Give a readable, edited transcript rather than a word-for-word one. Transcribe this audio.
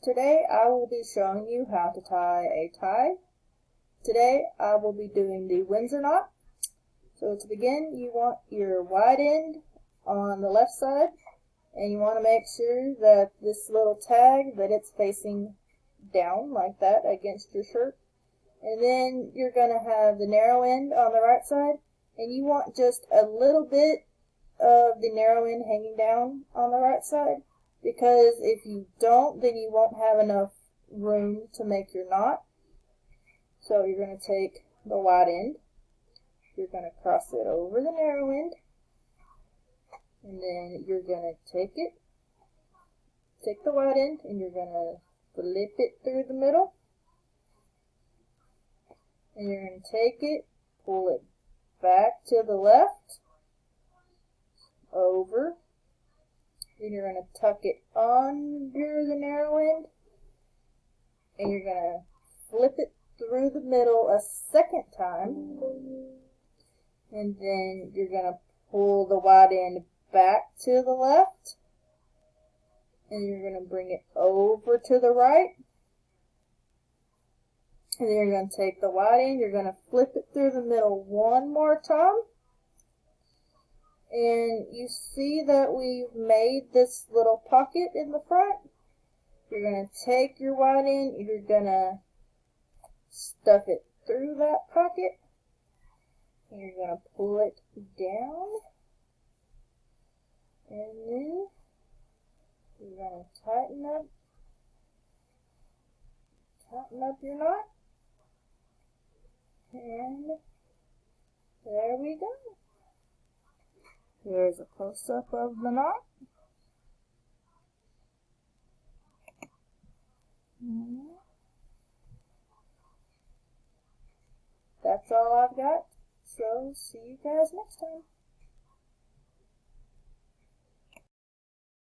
Today I will be showing you how to tie a tie. Today I will be doing the Windsor knot. So to begin, you want your wide end on the left side, and you want to make sure that this little tag, that it's facing down like that against your shirt. And then you're going to have the narrow end on the right side, and you want just a little bit of the narrow end hanging down on the right side, because if you don't, then you won't have enough room to make your knot. So you're going to take the wide end, you're going to cross it over the narrow end, and then you're going to take the wide end, and you're going to flip it through the middle, and you're going to take it, pull it back to the left, over, then you're going to tuck it under the narrow end, and you're going to flip it through the middle a second time, and then you're going to pull the wide end back to the left, and you're going to bring it over to the right, and then you're going to take the wide end, you're going to flip it through the middle one more time, and you see that we've made this little pocket in the front. You're going to take your wide end, you're going to stuff it through that pocket, and you're going to pull it down, and then you're going to tighten up your knot, and there we go. Here's a close-up of the knot. That's all I've got, so see you guys next time.